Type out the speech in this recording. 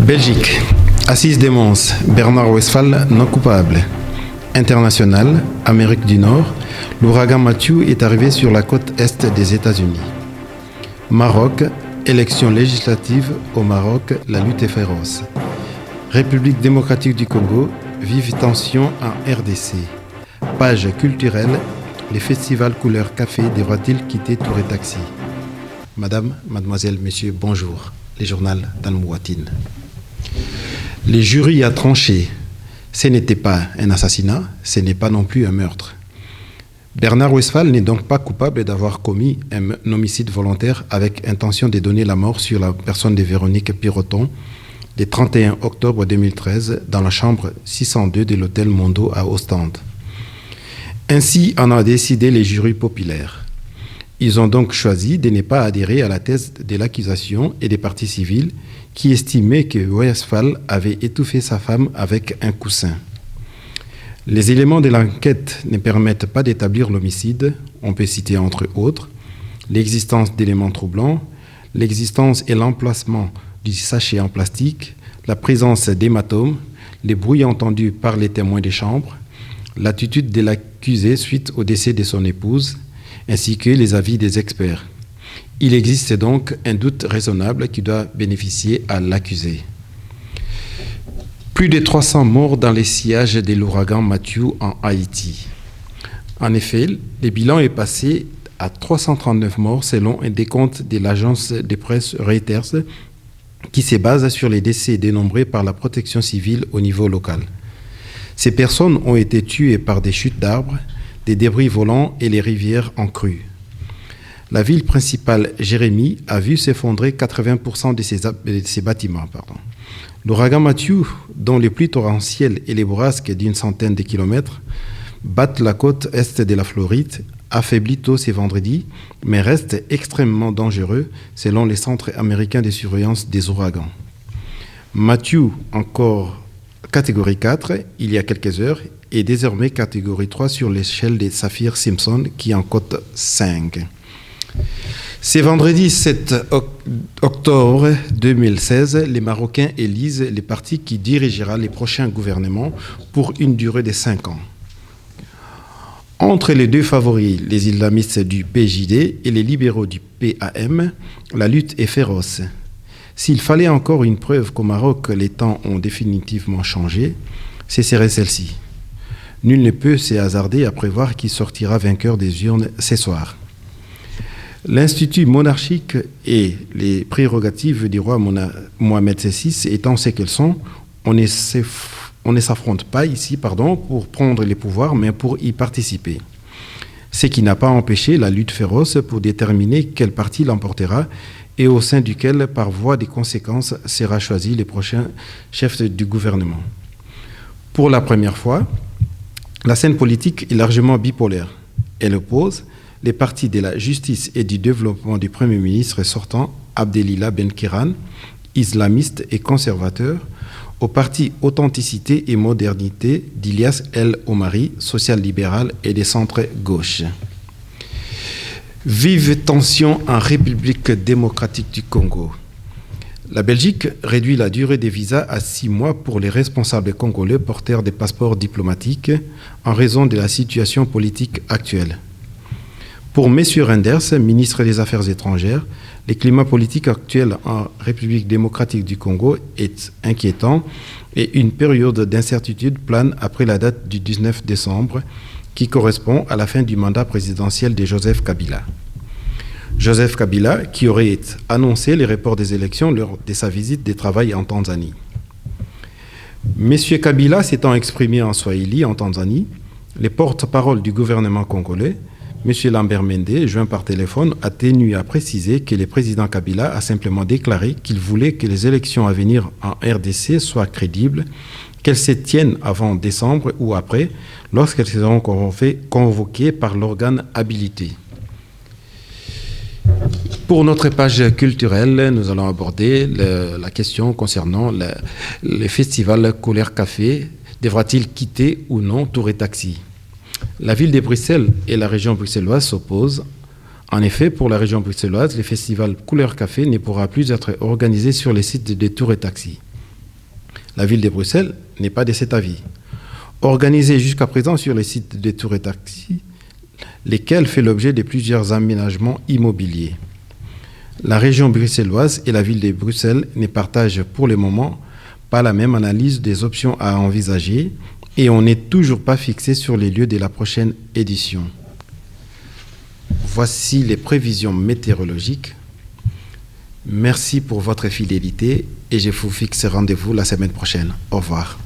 Belgique. Assise des Mons, Bernard Westphal non coupable. International, Amérique du Nord, l'ouragan Matthew est arrivé sur la côte est des États-Unis. Maroc, élection législative au Maroc, la lutte est féroce. République démocratique du Congo, vive tension en RDC. Page culturelle, les festivals couleur café devraient-ils quitter Tour et Taxi? Madame, mademoiselle, monsieur, bonjour. Les journaux d'Al-Mouatine. Les jurys a tranché. Ce n'était pas un assassinat, ce n'est pas non plus un meurtre. Bernard Westphal n'est donc pas coupable d'avoir commis un homicide volontaire avec intention de donner la mort sur la personne de Véronique Piroton le 31 octobre 2013 dans la chambre 602 de l'hôtel Mondo à Ostende. Ainsi en ont décidé les jurys populaires. Ils ont donc choisi de ne pas adhérer à la thèse de l'accusation et des parties civiles qui estimaient que Westphal avait étouffé sa femme avec un coussin. Les éléments de l'enquête ne permettent pas d'établir l'homicide. On peut citer entre autres l'existence d'éléments troublants, l'existence et l'emplacement du sachet en plastique, la présence d'hématomes, les bruits entendus par les témoins des chambres, l'attitude de l'accusé suite au décès de son épouse, ainsi que les avis des experts. Il existe donc un doute raisonnable qui doit bénéficier à l'accusé. Plus de 300 morts dans les sillages de l'ouragan Matthew en Haïti. En effet, le bilan est passé à 339 morts selon un décompte de l'agence de presse Reuters qui se base sur les décès dénombrés par la protection civile au niveau local. Ces personnes ont été tuées par des chutes d'arbres, des débris volants et les rivières en crue. La ville principale, Jérémie, a vu s'effondrer 80% de ses bâtiments. L'ouragan Matthew, dont les pluies torrentielles et les bourrasques d'une centaine de kilomètres battent la côte est de la Floride, affaiblit tôt ce vendredi, mais reste extrêmement dangereux selon les centres américains de surveillance des ouragans. Matthew, encore catégorie 4, il y a quelques heures, est désormais catégorie 3 sur l'échelle des Saffir-Simpson qui en cote 5. C'est vendredi 7 octobre 2016, les Marocains élisent les partis qui dirigera les prochains gouvernements pour une durée de 5 ans. Entre les deux favoris, les islamistes du PJD et les libéraux du PAM, la lutte est féroce. S'il fallait encore une preuve qu'au Maroc, les temps ont définitivement changé, ce serait celle-ci. Nul ne peut se hasarder à prévoir qui sortira vainqueur des urnes ce soir. L'institut monarchique et les prérogatives du roi Mohamed VI étant ce qu'elles sont, on ne s'affronte pas ici pour prendre les pouvoirs, mais pour y participer. Ce qui n'a pas empêché la lutte féroce pour déterminer quel parti l'emportera et au sein duquel, par voie des conséquences, sera choisi le prochain chef du gouvernement. Pour la première fois, la scène politique est largement bipolaire. Elle oppose les partis de la justice et du développement du Premier ministre sortant, Abdelillah Ben Kiran, islamiste et conservateur, au parti Authenticité et Modernité d'Ilyas El Omari, social-libéral et des centres gauche. Vive tension en République démocratique du Congo. La Belgique réduit la durée des visas à 6 mois pour les responsables congolais porteurs des passeports diplomatiques en raison de la situation politique actuelle. Pour M. Renders, ministre des Affaires étrangères, le climat politique actuel en République démocratique du Congo est inquiétant et une période d'incertitude plane après la date du 19 décembre qui correspond à la fin du mandat présidentiel de Joseph Kabila. Joseph Kabila qui aurait annoncé les reports des élections lors de sa visite de travail en Tanzanie. M. Kabila s'étant exprimé en Swahili en Tanzanie, les porte-parole du gouvernement congolais, M. Lambert Mende, joint par téléphone, a tenu à préciser que le président Kabila a simplement déclaré qu'il voulait que les élections à venir en RDC soient crédibles, qu'elles se tiennent avant décembre ou après, lorsqu'elles seront convoquées par l'organe habilité. Pour notre page culturelle, nous allons aborder la question concernant le festival Couleur Café Devra-t-il quitter ou non Tour et Taxis? La ville de Bruxelles et la région bruxelloise s'opposent. En effet, pour la région bruxelloise, le festival Couleur Café ne pourra plus être organisé sur les sites de Tour et Taxis. La ville de Bruxelles n'est pas de cet avis. Organisé jusqu'à présent sur les sites de Tour et Taxis, lesquels fait l'objet de plusieurs aménagements immobiliers. La région bruxelloise et la ville de Bruxelles ne partagent pour le moment pas la même analyse des options à envisager et on n'est toujours pas fixé sur les lieux de la prochaine édition. Voici les prévisions météorologiques. Merci pour votre fidélité et je vous fixe rendez-vous la semaine prochaine. Au revoir.